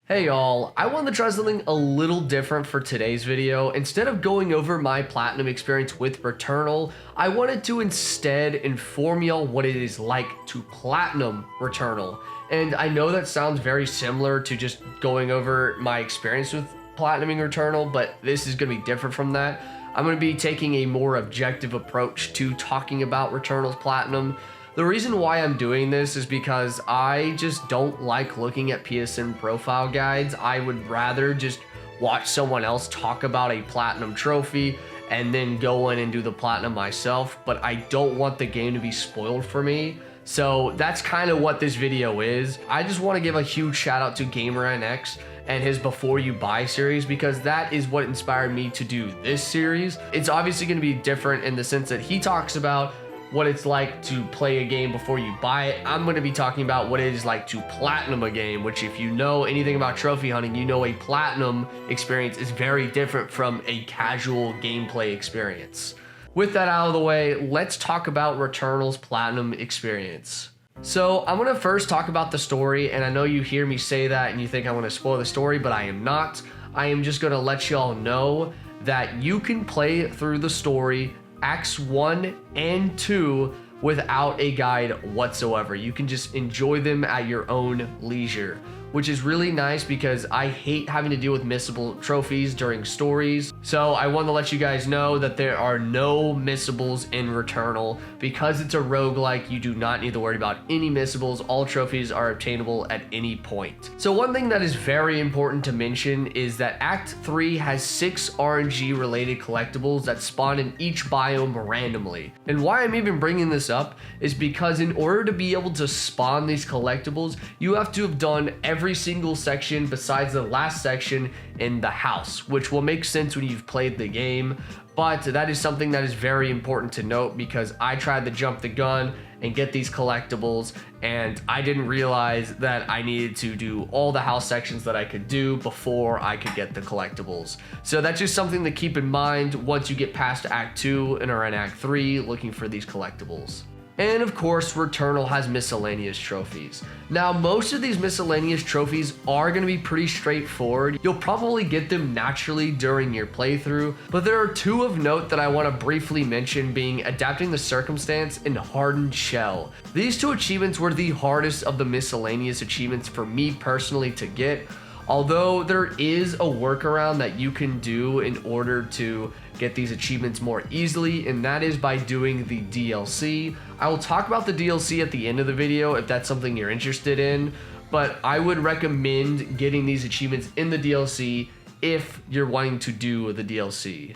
Hey y'all, I wanted to try something a little different for today's video. Instead of going over my platinum experience with Returnal, I wanted to instead inform y'all what it is like to platinum Returnal. And I know that sounds very similar to just going over my experience with platinuming Returnal, but this is going to be different from that. I'm going to be taking a more objective approach to talking about Returnal's platinum. The reason why I'm doing this is because I just don't like looking at PSN profile guides. I would rather just watch someone else talk about a platinum trophy and then go in and do the platinum myself, but I don't want the game to be spoiled for me. So that's kind of what this video is. I just want to give a huge shout out to GamerNX and his Before You Buy series, because that is what inspired me to do this series. It's obviously going to be different in the sense that he talks about what it's like to play a game before you buy it. I'm going to be talking about what it is like to platinum a game, which if you know anything about trophy hunting, you know a platinum experience is very different from a casual gameplay experience. With that out of the way, let's talk about Returnal's platinum experience. So I'm going to first talk about the story, and I know you hear me say that and you think I want to spoil the story, but I am not. I am just going to let y'all know that you can play through the story Acts 1 and 2 without a guide whatsoever. You can just enjoy them at your own leisure, which is really nice because I hate having to deal with missable trophies during stories. So I want to let you guys know that there are no missables in Returnal. Because it's a roguelike, you do not need to worry about any missables. All trophies are obtainable at any point. So one thing that is very important to mention is that Act 3 has 6 RNG related collectibles that spawn in each biome randomly. And why I'm even bringing this up is because in order to be able to spawn these collectibles, you have to have done every single section besides the last section in the house, which will make sense when you've played the game. But that is something that is very important to note because I tried to jump the gun and get these collectibles, and I didn't realize that I needed to do all the house sections that I could do before I could get the collectibles. So that's just something to keep in mind once you get past Act 2 and are in Act 3 looking for these collectibles. And of course, Returnal has miscellaneous trophies. Now, most of these miscellaneous trophies are going to be pretty straightforward. You'll probably get them naturally during your playthrough, but there are 2 of note that I want to briefly mention, being Adapting the Circumstance and Hardened Shell. These 2 achievements were the hardest of the miscellaneous achievements for me personally to get, although there is a workaround that you can do in order to get these achievements more easily, and that is by doing the DLC. I will talk about the DLC at the end of the video if that's something you're interested in, but I would recommend getting these achievements in the DLC if you're wanting to do the DLC.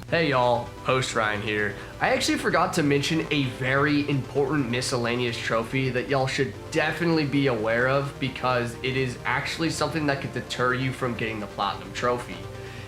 Hey y'all, Host Ryan here. I actually forgot to mention a very important miscellaneous trophy that y'all should definitely be aware of, because it is actually something that could deter you from getting the platinum trophy.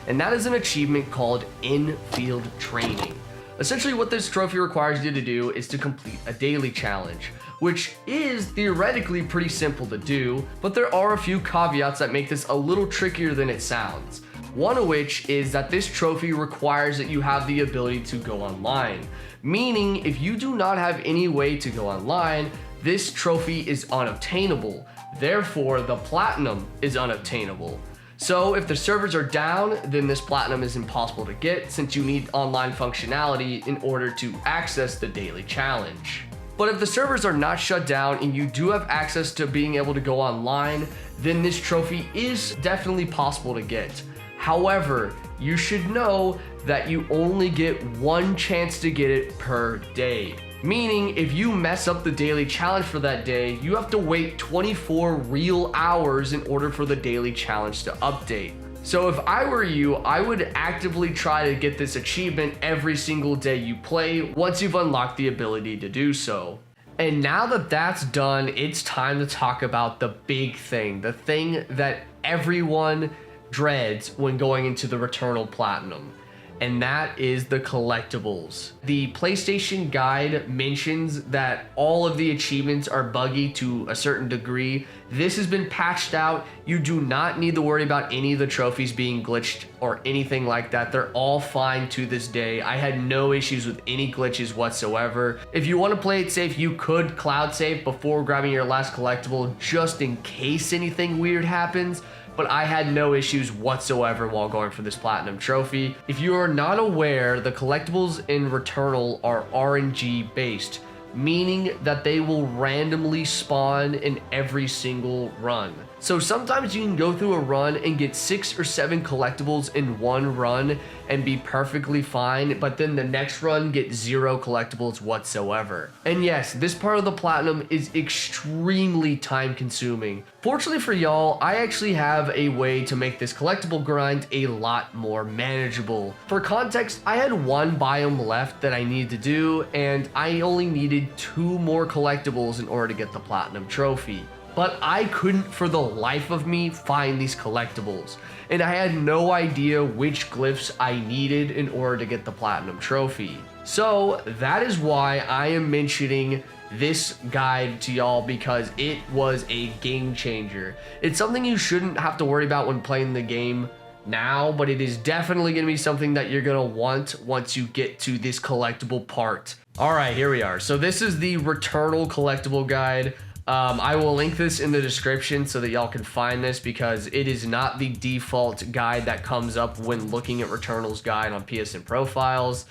And that is an achievement called In-Field Training. Essentially what this trophy requires you to do is to complete a daily challenge, which is theoretically pretty simple to do, but there are a few caveats that make this a little trickier than it sounds. One of which is that this trophy requires that you have the ability to go online, meaning if you do not have any way to go online, this trophy is unobtainable. Therefore, the platinum is unobtainable. So if the servers are down, then this platinum is impossible to get, since you need online functionality in order to access the daily challenge. But if the servers are not shut down and you do have access to being able to go online, then this trophy is definitely possible to get. However, you should know that you only get 1 chance to get it per day. Meaning, if you mess up the daily challenge for that day, you have to wait 24 real hours in order for the daily challenge to update. So if I were you, I would actively try to get this achievement every single day you play once you've unlocked the ability to do so. And now that that's done, it's time to talk about the big thing, the thing that everyone dreads when going into the Returnal Platinum, and that is the collectibles. The PlayStation guide mentions that all of the achievements are buggy to a certain degree, This has been patched out. You do not need to worry about any of the trophies being glitched or anything like that. They're all fine to this day. I had no issues with any glitches whatsoever. If you want to play it safe, you could cloud save before grabbing your last collectible just in case anything weird happens. But I had no issues whatsoever while going for this platinum trophy. If you are not aware, the collectibles in Returnal are RNG based, meaning that they will randomly spawn in every single run. So sometimes you can go through a run and get 6 or 7 collectibles in one run and be perfectly fine, but then the next run get 0 collectibles whatsoever. And yes, this part of the platinum is extremely time consuming. Fortunately for y'all, I actually have a way to make this collectible grind a lot more manageable. For context, I had 1 biome left that I needed to do, and I only needed 2 more collectibles in order to get the platinum trophy. But I couldn't for the life of me find these collectibles, and I had no idea which glyphs I needed in order to get the platinum trophy. So that is why I am mentioning this guide to y'all, because it was a game changer. It's something you shouldn't have to worry about when playing the game now, but it is definitely going to be something that you're going to want once you get to this collectible part. All right, here we are. So this is the Returnal collectible guide. I will link this in the description so that y'all can find this, because it is not the default guide that comes up when looking at Returnal's guide on PSN profiles.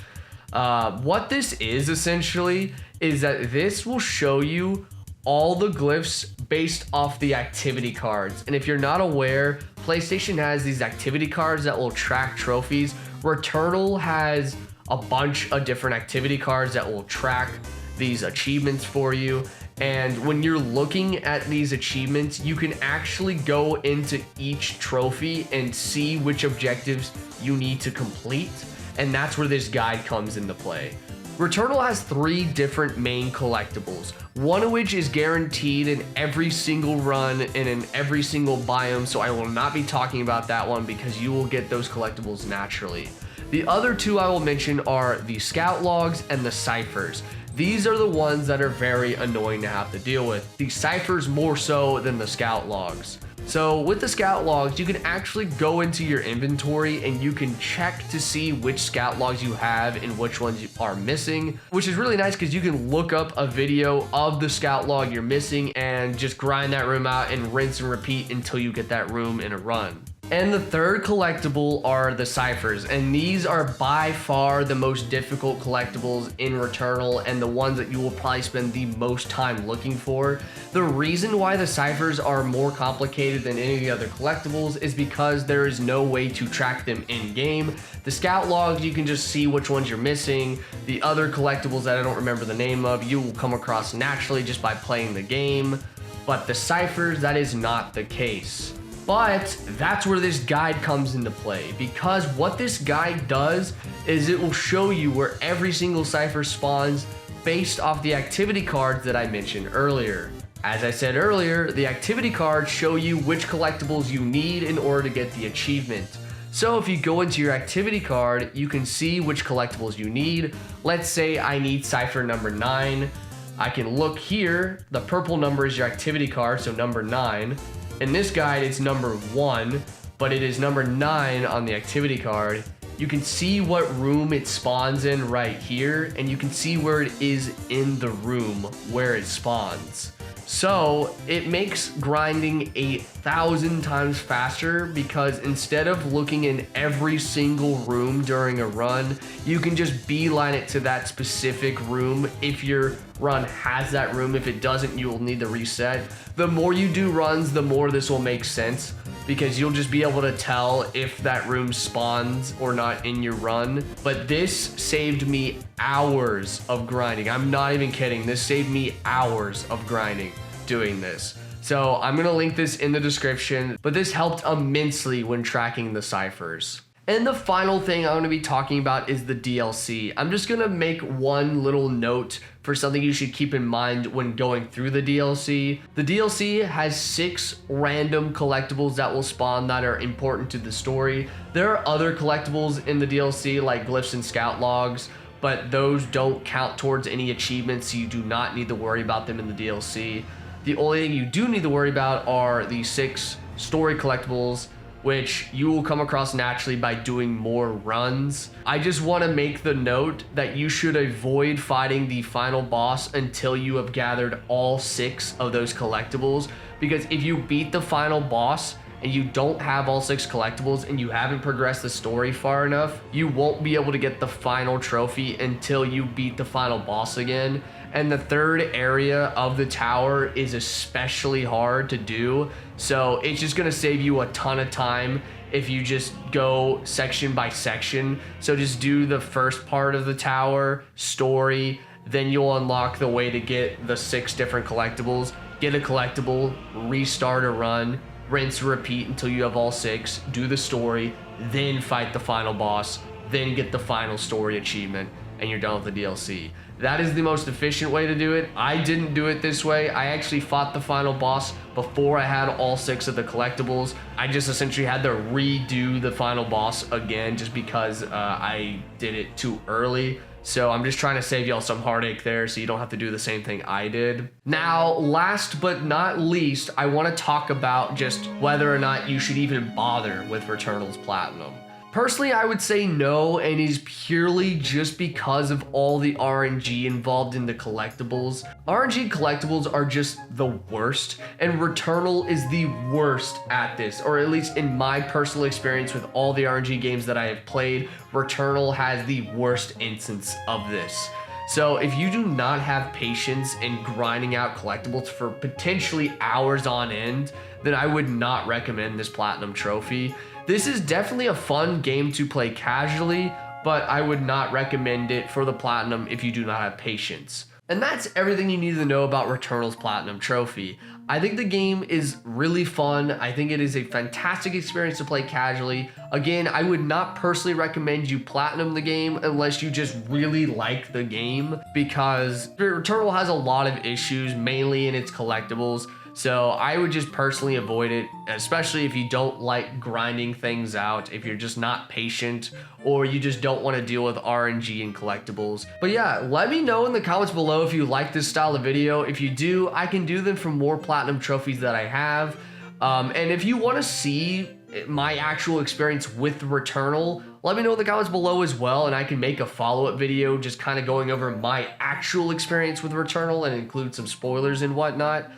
What this is essentially is that this will show you all the glyphs based off the activity cards. And if you're not aware, PlayStation has these activity cards that will track trophies. Returnal has a bunch of different activity cards that will track these achievements for you. And when you're looking at these achievements, you can actually go into each trophy and see which objectives you need to complete. And that's where this guide comes into play. Returnal has 3 different main collectibles, one of which is guaranteed in every single run and in every single biome, so I will not be talking about that one because you will get those collectibles naturally. The other 2 I will mention are the scout logs and the ciphers. These are the ones that are very annoying to have to deal with. The ciphers more so than the scout logs. So with the scout logs, you can actually go into your inventory and you can check to see which scout logs you have and which ones you are missing, which is really nice because you can look up a video of the scout log you're missing and just grind that room out and rinse and repeat until you get that room in a run. And the third collectible are the ciphers, and these are by far the most difficult collectibles in Returnal and the ones that you will probably spend the most time looking for. The reason why the ciphers are more complicated than any of the other collectibles is because there is no way to track them in game. The scout logs, you can just see which ones you're missing. The other collectibles that I don't remember the name of, you will come across naturally just by playing the game. But the ciphers, that is not the case. But that's where this guide comes into play, because what this guide does is it will show you where every single cipher spawns based off the activity cards that I mentioned earlier. As I said earlier, the activity cards show you which collectibles you need in order to get the achievement. So if you go into your activity card, you can see which collectibles you need. Let's say I need cipher number 9. I can look here, the purple number is your activity card, so number 9. In this guide, it's number 1, but it is number 9 on the activity card. You can see what room it spawns in right here, and you can see where it is in the room where it spawns. So it makes grinding 1,000 times faster, because instead of looking in every single room during a run, you can just beeline it to that specific room if your run has that room. If it doesn't, you will need to reset. The more you do runs, the more this will make sense, because you'll just be able to tell if that room spawns or not in your run. But this saved me hours of grinding. I'm not even kidding. This saved me hours of grinding doing this. So I'm gonna link this in the description, but this helped immensely when tracking the ciphers. And the final thing I'm going to be talking about is the DLC. I'm just going to make one little note for something you should keep in mind when going through the DLC. The DLC has 6 random collectibles that will spawn that are important to the story. There are other collectibles in the DLC like glyphs and scout logs, but those don't count towards any achievements, so you do not need to worry about them in the DLC. The only thing you do need to worry about are the 6 story collectibles, which you will come across naturally by doing more runs. I just want to make the note that you should avoid fighting the final boss until you have gathered all 6 of those collectibles, because if you beat the final boss and you don't have all 6 collectibles and you haven't progressed the story far enough, you won't be able to get the final trophy until you beat the final boss again. And the 3rd area of the tower is especially hard to do, so it's just gonna save you a ton of time if you just go section by section. So just do the first part of the tower, story, then you'll unlock the way to get the 6 different collectibles, get a collectible, restart a run, rinse, repeat until you have all 6, do the story, then fight the final boss, then get the final story achievement, and you're done with the DLC. That is the most efficient way to do it. I didn't do it this way. I actually fought the final boss before I had all 6 of the collectibles. I just essentially had to redo the final boss again just because I did it too early. So I'm just trying to save y'all some heartache there so you don't have to do the same thing I did. Now, last but not least, I want to talk about just whether or not you should even bother with Returnal's Platinum. Personally, I would say no, and it is purely just because of all the RNG involved in the collectibles. RNG collectibles are just the worst, and Returnal is the worst at this, or at least in my personal experience with all the RNG games that I have played, Returnal has the worst instance of this. So if you do not have patience in grinding out collectibles for potentially hours on end, then I would not recommend this Platinum Trophy. This is definitely a fun game to play casually, but I would not recommend it for the Platinum if you do not have patience. And that's everything you need to know about Returnal's Platinum Trophy. I think the game is really fun. I think it is a fantastic experience to play casually. Again, I would not personally recommend you platinum the game unless you just really like the game, because Returnal has a lot of issues, mainly in its collectibles. So I would just personally avoid it, especially if you don't like grinding things out, if you're just not patient, or you just don't want to deal with RNG and collectibles. But yeah, let me know in the comments below if you like this style of video. If you do, I can do them for more platinum trophies that I have. And if you want to see my actual experience with Returnal, let me know in the comments below as well, and I can make a follow-up video just kind of going over my actual experience with Returnal and include some spoilers and whatnot.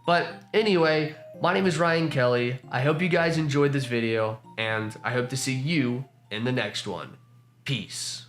But anyway, my name is Ryan Kelly. I hope you guys enjoyed this video, and I hope to see you in the next one. Peace.